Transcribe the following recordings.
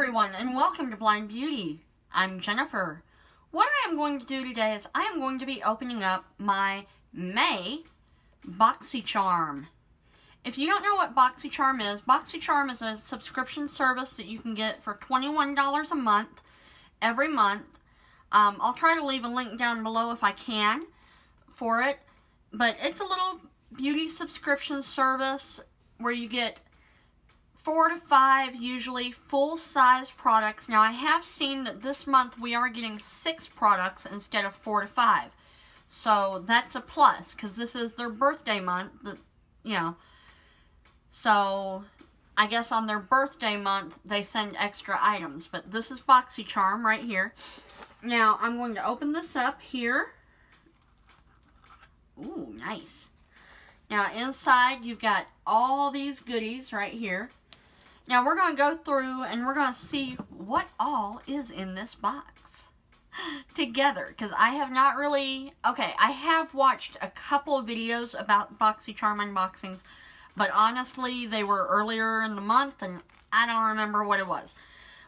everyone, and welcome to Blind Beauty. I'm Jennifer. What I am going to do today is I am going to be opening up my May Boxycharm. If you don't know what Boxycharm is a subscription service that you can get for $21 a month, every month. I'll try to leave a link down below if I can for it, but it's a little beauty subscription service where you get 4 to 5 usually full-size products. Now I have seen that this month we are getting 6 products instead of 4 to 5. So that's a plus because this is their birthday month, So I guess on their birthday month they send extra items. But this is Boxycharm right here. Now I'm going to open this up here. Ooh, nice. Now inside you've got all these goodies right here. Now we're going to go through and we're going to see what all is in this box together. Because I have not really... Okay, I have watched a couple of videos about Boxycharm unboxings. But honestly, they were earlier in the month and I don't remember what it was.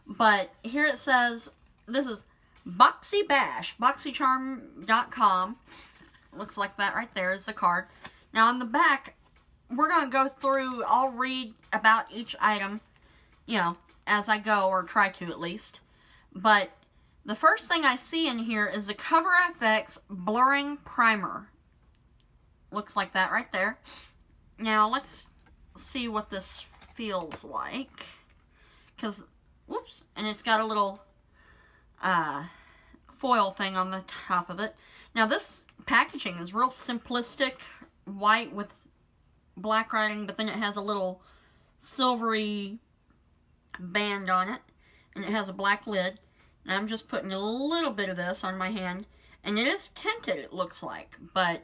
But here it says, this is Boxy Bash, Boxycharm.com. Looks like that right there is the card. Now on the back, we're going to go through, I'll read about each item, as I go, or try to at least. But the first thing I see in here is the Cover FX Blurring Primer. Looks like that right there. Now let's see what this feels like. Because, whoops, and it's got a little foil thing on the top of it. Now this packaging is real simplistic, white with black writing, but then it has a little silvery band on it, and it has a black lid. And I'm just putting a little bit of this on my hand, and it is tinted, it looks like, but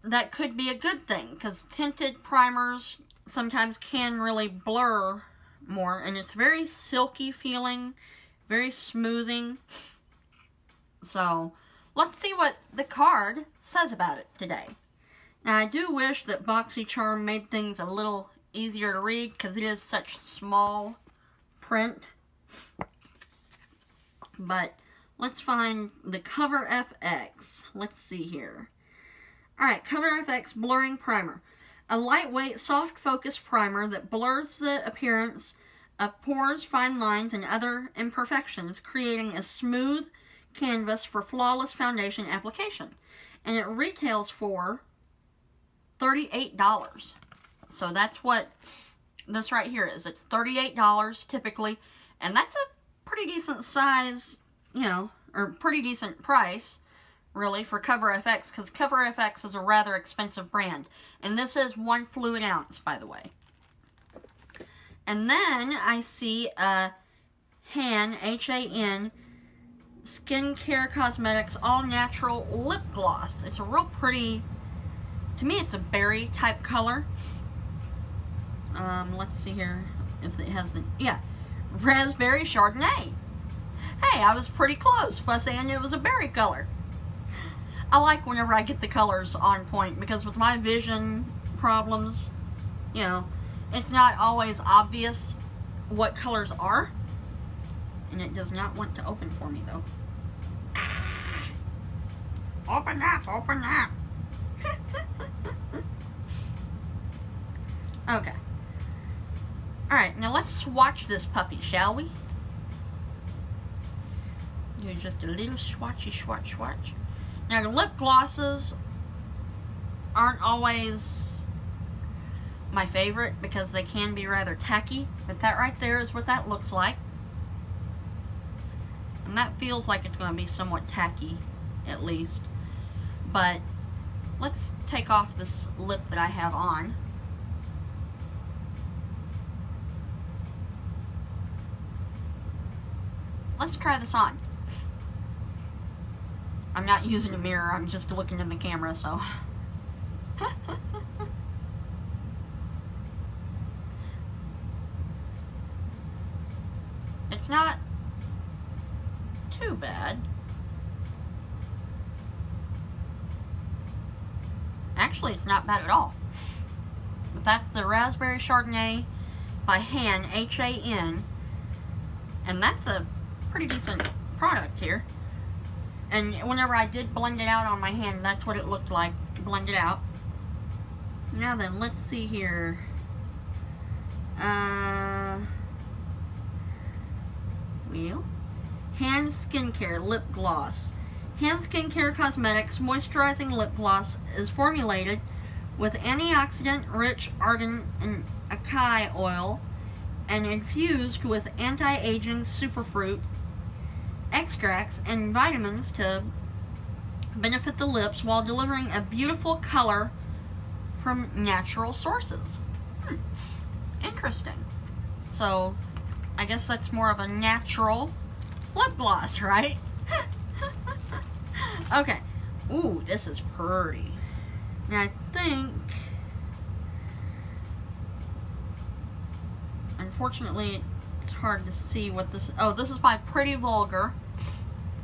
that could be a good thing, because tinted primers sometimes can really blur more, and it's very silky feeling, very smoothing. So let's see what the card says about it today. Now, I do wish that Boxycharm made things a little easier to read because it is such small print. But let's find the Cover FX. Let's see here. Alright, Cover FX Blurring Primer. A lightweight, soft focus primer that blurs the appearance of pores, fine lines, and other imperfections, creating a smooth canvas for flawless foundation application. And it retails for $38. So that's what this right here is. It's $38 typically, and that's a pretty decent size, or pretty decent price, really, for Cover FX, because Cover FX is a rather expensive brand. And this is 1 fluid ounce, by the way. And then I see a Haan, H-A-N, Skincare Cosmetics All Natural Lip Gloss. It's a real pretty, to me it's a berry type color. Let's see here if it has the, Raspberry Chardonnay. Hey, I was pretty close by saying it was a berry color. I like whenever I get the colors on point, because with my vision problems, it's not always obvious what colors are. And it does not want to open for me, though. Open up, open up. Okay. Alright, now let's swatch this puppy, shall we? Do just a little swatchy, swatch. Now, the lip glosses aren't always my favorite because they can be rather tacky. But that right there is what that looks like. And that feels like it's going to be somewhat tacky, at least. But let's take off this lip that I have on. Let's try this on. I'm not using a mirror, I'm just looking in the camera, so. It's not too bad. Actually, it's not bad at all. But that's the Raspberry Chardonnay by Haan, H-A-N. And that's a pretty decent product here. And whenever I did blend it out on my hand, that's what it looked like, blended out. Now then, let's see here. Well, Haan Skincare Lip Gloss. Haan Skincare Cosmetics Moisturizing Lip Gloss is formulated with antioxidant-rich argan and acai oil and infused with anti-aging superfruit extracts and vitamins to benefit the lips while delivering a beautiful color from natural sources. Interesting. So, I guess that's more of a natural lip gloss, right? Okay. Ooh, this is pretty. Now, I think... Unfortunately, it's hard to see what this... Oh, this is by Pretty Vulgar.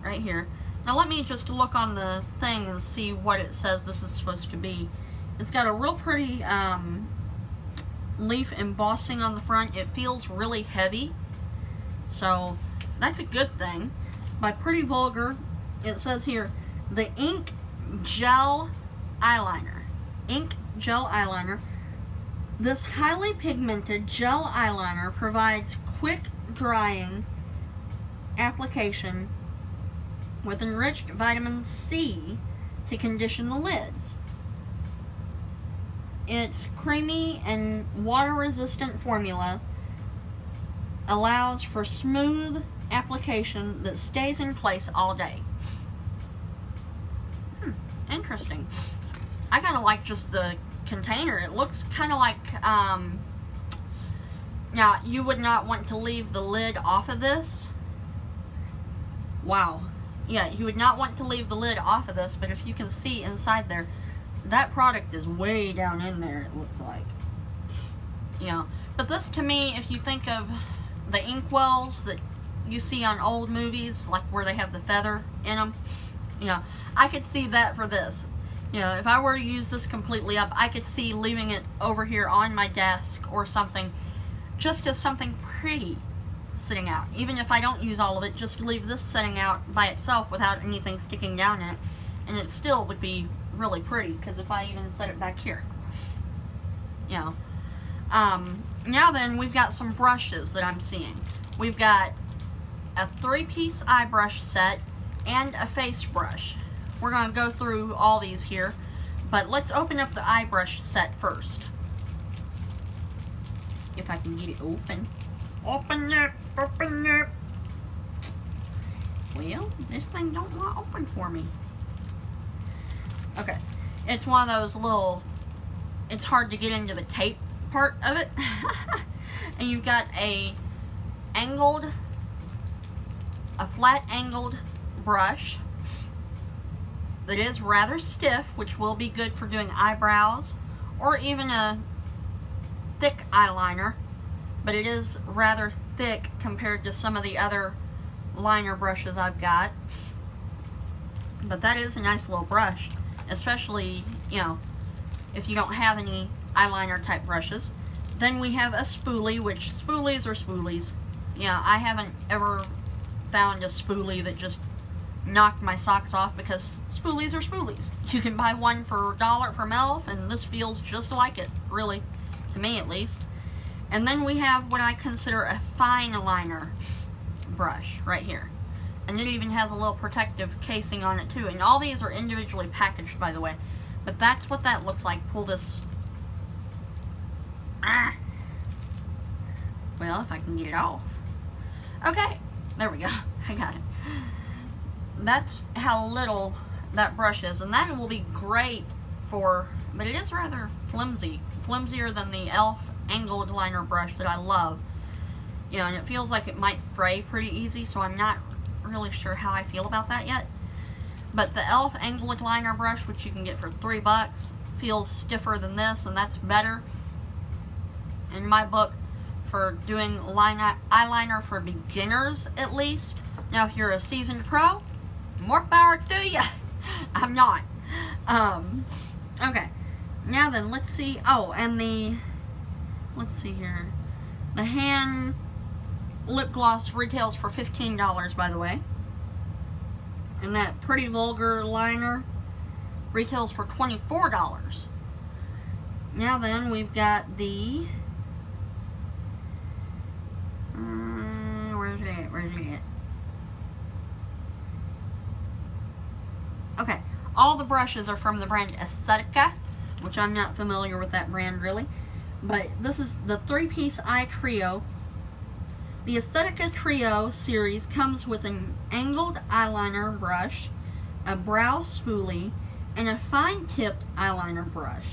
Right here. Now, let me just look on the thing and see what it says this is supposed to be. It's got a real pretty leaf embossing on the front. It feels really heavy. So, that's a good thing. By Pretty Vulgar, it says here, the Ink Gel Eyeliner. Ink Gel Eyeliner. This highly pigmented gel eyeliner provides quick drying application with enriched vitamin C to condition the lids. Its creamy and water-resistant formula allows for smooth application that stays in place all day. Interesting. I kind of like just the container. It looks kind of like, now, you would not want to leave the lid off of this. Wow. Yeah, you would not want to leave the lid off of this, but if you can see inside there, that product is way down in there, it looks like. Yeah. But this, to me, if you think of the inkwells that you see on old movies, like where they have the feather in them, you know, I could see that for this. You know, if I were to use this completely up, I could see leaving it over here on my desk or something, just as something pretty sitting out. Even if I don't use all of it, just leave this sitting out by itself without anything sticking down in it, and it still would be really pretty, because if I even set it back here. You know. Now then, we've got some brushes that I'm seeing. We've got a 3-piece eye brush set and a face brush. We're going to go through all these here, but let's open up the eye brush set first. If I can get it open. Open it, open it. Well, this thing don't want to open for me. Okay, it's one of those little, it's hard to get into the tape part of it. And you've got a flat angled brush that is rather stiff, which will be good for doing eyebrows or even a thick eyeliner, but it is rather thick compared to some of the other liner brushes I've got. But that is a nice little brush, especially, you know, if you don't have any eyeliner type brushes. Then we have a spoolie, which spoolies are spoolies. You know, I haven't ever found a spoolie that just knocked my socks off, because spoolies are spoolies. You can buy one for $1 from Elf, and this feels just like it, really, to me at least. And then we have what I consider a fine liner brush right here. And it even has a little protective casing on it too. And all these are individually packaged, by the way. But that's what that looks like. Pull this. Well, if I can get it off. Okay, there we go. I got it. That's how little that brush is. And that will be great for, but it is rather flimsy. Flimsier than the Elf angled liner brush that I love. You know, and it feels like it might fray pretty easy, so I'm not really sure how I feel about that yet. But the Elf angled liner brush, which you can get for $3, feels stiffer than this, and that's better in my book for doing eyeliner for beginners, at least. Now, if you're a seasoned pro, more power to you. I'm not. Okay. Now then, let's see. Oh, and let's see here. The Haan lip gloss retails for $15, by the way. And that Pretty Vulgar liner retails for $24. Now then, we've got the... where's it at? Where's it at? Okay, all the brushes are from the brand Aesthetica, which I'm not familiar with that brand really. But this is the 3-piece eye trio. The Aesthetica Trio series comes with an angled eyeliner brush, a brow spoolie, and a fine-tipped eyeliner brush.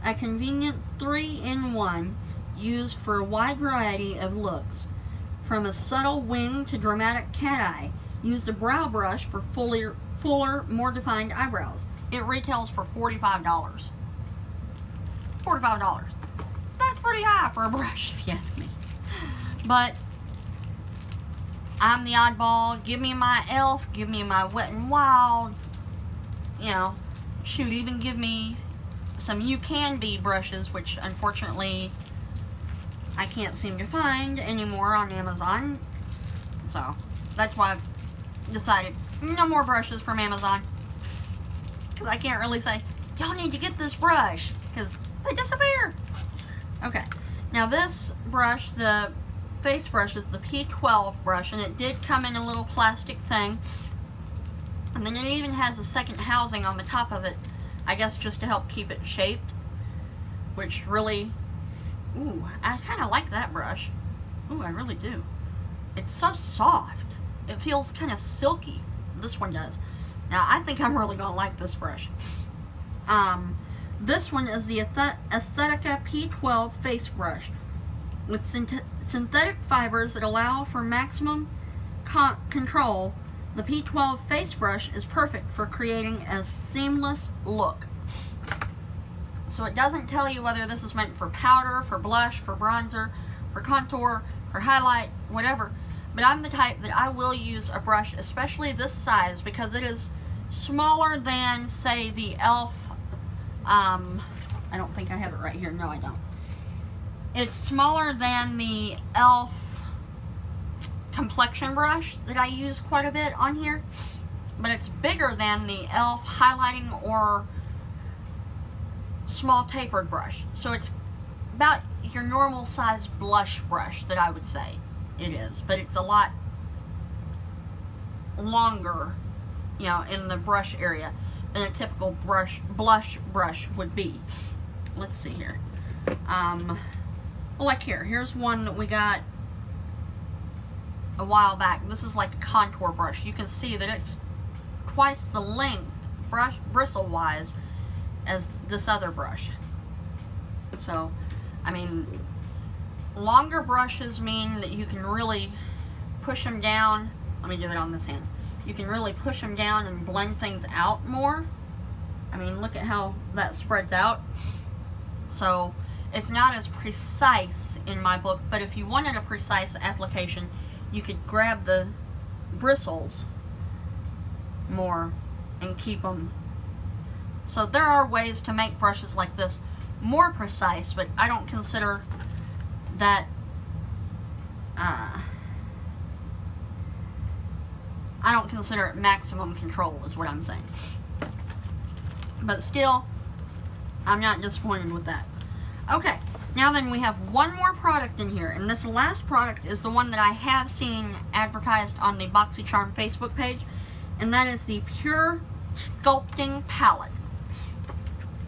A convenient 3-in-1 used for a wide variety of looks. From a subtle wing to dramatic cat eye, use the brow brush for fuller, more defined eyebrows. It retails for $45. $45. That's pretty high for a brush, if you ask me. But I'm the oddball. Give me my e.l.f., give me my Wet n Wild. You know, shoot, even give me some You Can Be brushes, which unfortunately I can't seem to find anymore on Amazon. So that's why I've decided no more brushes from Amazon. Because I can't really say, y'all need to get this brush, because they disappear. Okay, now this brush, the face brush, is the P12 brush, and it did come in a little plastic thing. And then it even has a second housing on the top of it, I guess just to help keep it shaped. Which really, ooh, I kind of like that brush. Ooh, I really do. It's so soft. It feels kind of silky. This one does. Now, I think I'm really going to like this brush. This one is the Aesthetica P12 face brush. With synthetic fibers that allow for maximum control, the P12 face brush is perfect for creating a seamless look. So it doesn't tell you whether this is meant for powder, for blush, for bronzer, for contour, for highlight, whatever. But I'm the type that I will use a brush, especially this size, because it is smaller than, say, the e.l.f. I don't think I have it right here. No, I don't. It's smaller than the e.l.f. complexion brush that I use quite a bit on here. But it's bigger than the e.l.f. highlighting or small tapered brush. So it's about your normal size blush brush that I would say it is. But it's a lot longer, you know, in the brush area than a typical blush brush would be. Let's see here. Well, like here's one that we got a while back. This is like a contour brush. You can see that it's twice the length, bristle-wise, as this other brush. So, I mean, longer brushes mean that you can really push them down. Let me do it on this hand. You can really push them down and blend things out more. I mean, look at how that spreads out. So, it's not as precise in my book, but if you wanted a precise application, you could grab the bristles more and keep them. So there are ways to make brushes like this more precise, but I don't consider that I don't consider it maximum control is what I'm saying. But still, I'm not disappointed with that. Okay, now then we have one more product in here, and this last product is the one that I have seen advertised on the Boxycharm Facebook page, and that is the Pure Sculpting Palette.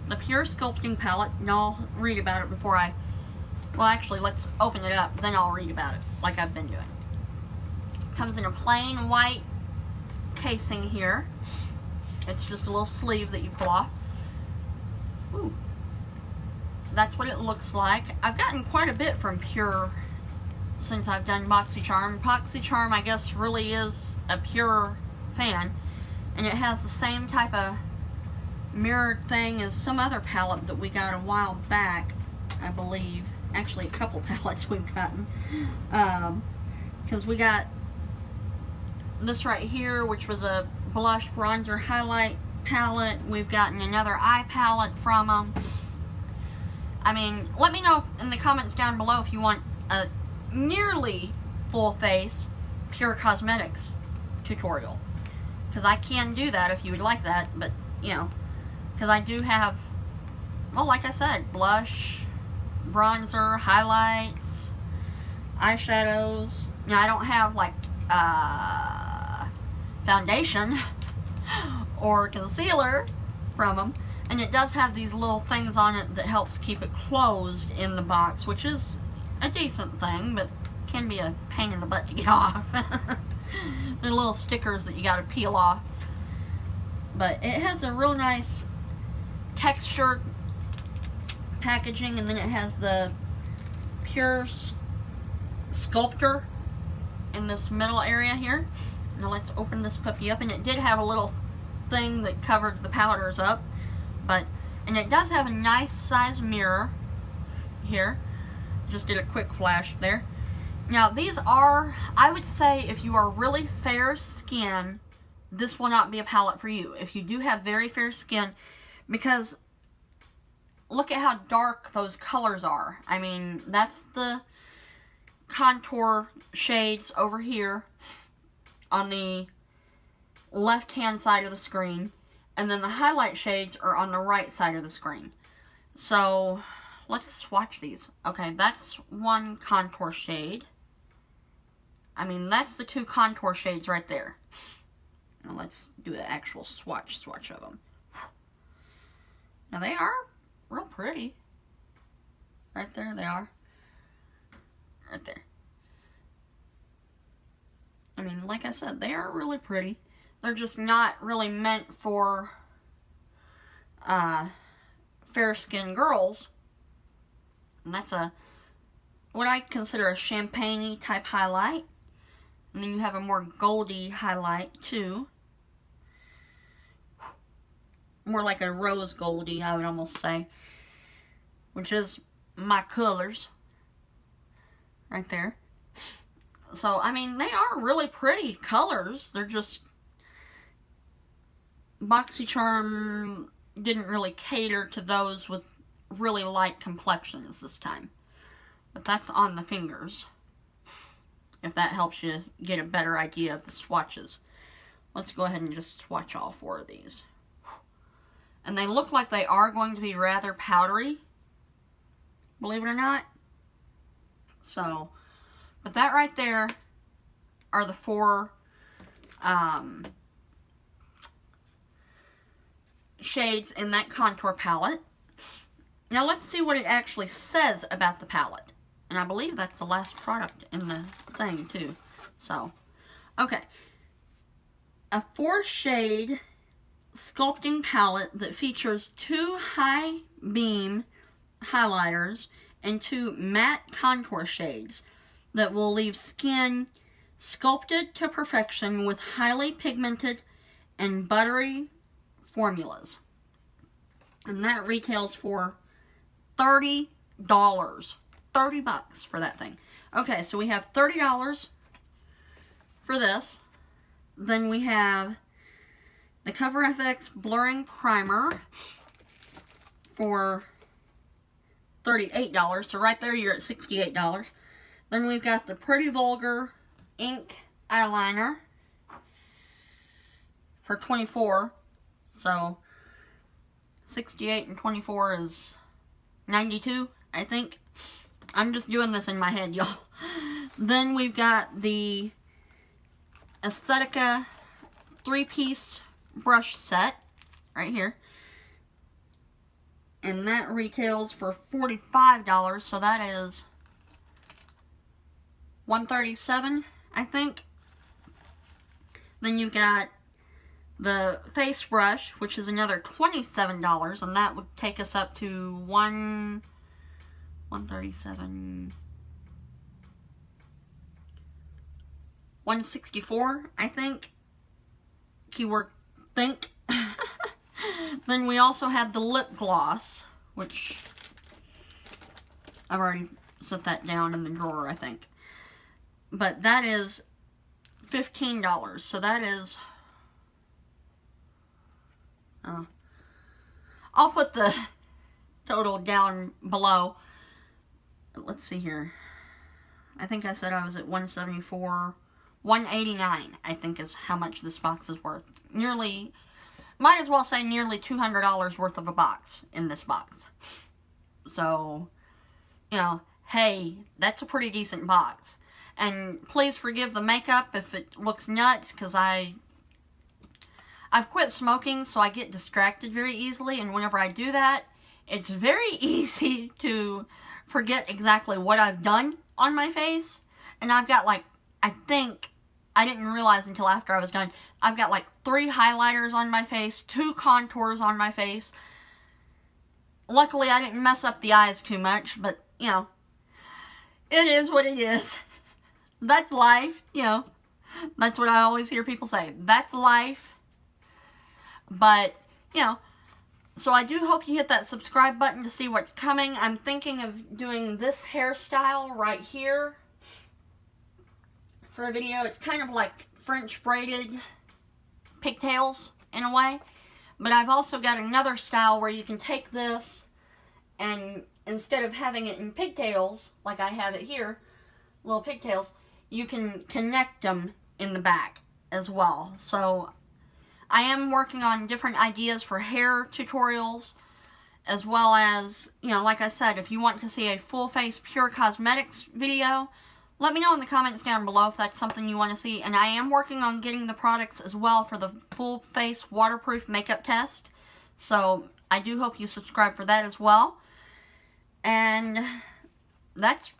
The Pure Sculpting Palette, and I'll read about it before I, well actually let's open it up, then I'll read about it, like I've been doing. Comes in a plain white casing here. It's just a little sleeve that you pull off. Ooh. That's what it looks like. I've gotten quite a bit from Pure since I've done Boxycharm. Boxycharm, I guess, really is a Pure fan, and it has the same type of mirrored thing as some other palette that we got a while back, I believe. Actually, a couple palettes we've gotten. Because we got this right here, which was a blush, bronzer, highlight palette. We've gotten another eye palette from them. I mean, let me know in the comments down below if you want a nearly full face pure cosmetics tutorial, because I can do that if you would like that. But you know, because I do have, well, like I said, blush, bronzer, highlights, eyeshadows. Now I don't have like foundation or concealer from them, and it does have these little things on it that helps keep it closed in the box, which is a decent thing, but can be a pain in the butt to get off. They're little stickers that you gotta peel off. But it has a real nice textured packaging, and then it has the pure sculptor in this middle area here. Now let's open this puppy up, and it did have a little thing that covered the powders up, and it does have a nice size mirror here. Just did a quick flash there. Now these are, I would say, if you are really fair skin, this will not be a palette for you. If you do have very fair skin, because look at how dark those colors are. I mean, that's the contour shades over here on the left hand side of the screen, and then the highlight shades are on the right side of the screen. So let's swatch these. Okay, that's one contour shade. I mean, that's the two contour shades right there. Now let's do an actual swatch of them. Now they are real pretty. Right there they are. Right there. I mean, like I said, they are really pretty. They're just not really meant for fair-skinned girls. And that's what I consider a champagne-y type highlight. And then you have a more goldy highlight too. More like a rose goldy, I would almost say. Which is my colors. Right there. So, I mean, they are really pretty colors. They're just, Boxycharm didn't really cater to those with really light complexions this time. But that's on the fingers, if that helps you get a better idea of the swatches. Let's go ahead and just swatch all four of these. And they look like they are going to be rather powdery, believe it or not. So, but that right there are the four shades in that contour palette. Now let's see what it actually says about the palette. And I believe that's the last product in the thing too. So, okay. A 4-shade sculpting palette that features 2 high beam highlighters and 2 matte contour shades that will leave skin sculpted to perfection with highly pigmented and buttery formulas. And that retails for $30. 30 bucks for that thing. Okay, so we have $30 for this. Then we have the Cover FX Blurring Primer for $38. So right there you're at $68. Then we've got the Pretty Vulgar Ink Eyeliner for $24. So 68 and 24 is 92, I think. I'm just doing this in my head, y'all. Then we've got the Aesthetica 3-piece brush set right here. And that retails for $45, so that is $137, I think. Then you've got the face brush, which is another $27, and that would take us up to $137, $164, I think. Keyword think. Then we also have the lip gloss, which I've already set that down in the drawer, I think. But that is $15, so that is... I'll put the total down below. Let's see here. I think I said I was at 174. 189, I think, is how much this box is worth. Nearly, might as well say nearly $200 worth of a box in this box. So, you know, hey, that's a pretty decent box. And please forgive the makeup if it looks nuts, because I've quit smoking, so I get distracted very easily, and whenever I do that, it's very easy to forget exactly what I've done on my face. And I've got, like, I think, I didn't realize until after I was done, I've got like 3 highlighters on my face, 2 contours on my face. Luckily, I didn't mess up the eyes too much, but, you know, it is what it is. That's life, you know. That's what I always hear people say. That's life. But, you know, so I do hope you hit that subscribe button to see what's coming. I'm thinking of doing this hairstyle right here for a video. It's kind of like French braided pigtails in a way. But I've also got another style where you can take this and instead of having it in pigtails, like I have it here, little pigtails, you can connect them in the back as well. So I am working on different ideas for hair tutorials, as well as, you know, like I said, if you want to see a full face pure cosmetics video, let me know in the comments down below if that's something you want to see. And I am working on getting the products as well for the full face waterproof makeup test. So I do hope you subscribe for that as well. And that's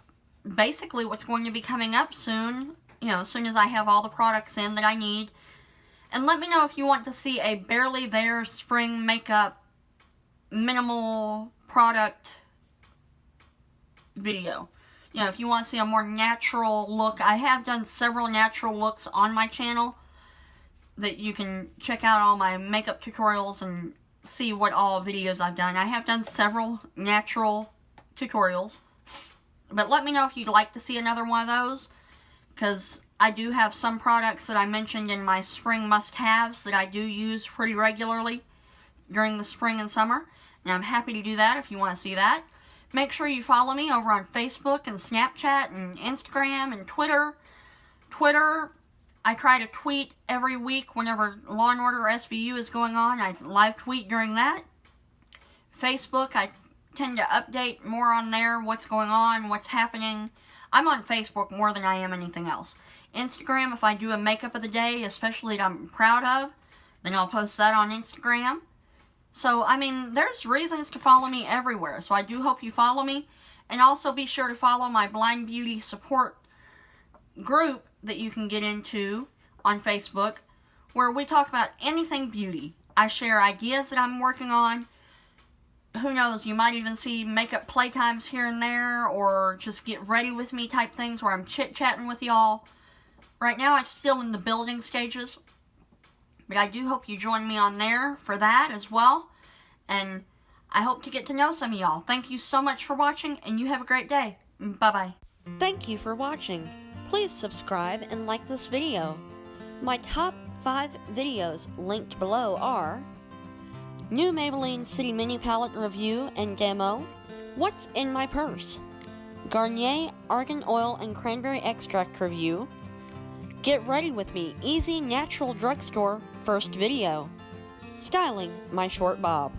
basically what's going to be coming up soon. You know, as soon as I have all the products in that I need. And let me know if you want to see a barely there spring makeup minimal product video. You know, if you want to see a more natural look, I have done several natural looks on my channel that you can check out all my makeup tutorials and see what all videos I've done. I have done several natural tutorials, but let me know if you'd like to see another one of those, because I do have some products that I mentioned in my spring must-haves that I do use pretty regularly during the spring and summer, and I'm happy to do that if you want to see that. Make sure you follow me over on Facebook and Snapchat and Instagram and Twitter. Twitter, I try to tweet every week whenever Law & Order SVU is going on. I live tweet during that. Facebook, I tend to update more on there, what's going on, what's happening. I'm on Facebook more than I am anything else. Instagram, if I do a makeup of the day, especially that I'm proud of, then I'll post that on Instagram. So, I mean, there's reasons to follow me everywhere. So I do hope you follow me. And also be sure to follow my Blind Beauty support group that you can get into on Facebook, where we talk about anything beauty. I share ideas that I'm working on. Who knows, you might even see makeup playtimes here and there, or just get ready with me type things where I'm chit-chatting with y'all. Right now, I'm still in the building stages. But I do hope you join me on there for that as well. And I hope to get to know some of y'all. Thank you so much for watching, and you have a great day. Bye-bye. Thank you for watching. Please subscribe and like this video. My top 5 videos linked below are new Maybelline City Mini palette review and demo, what's in my purse, Garnier Argan Oil and Cranberry Extract review, get ready with me, easy natural drugstore first video, styling my short bob.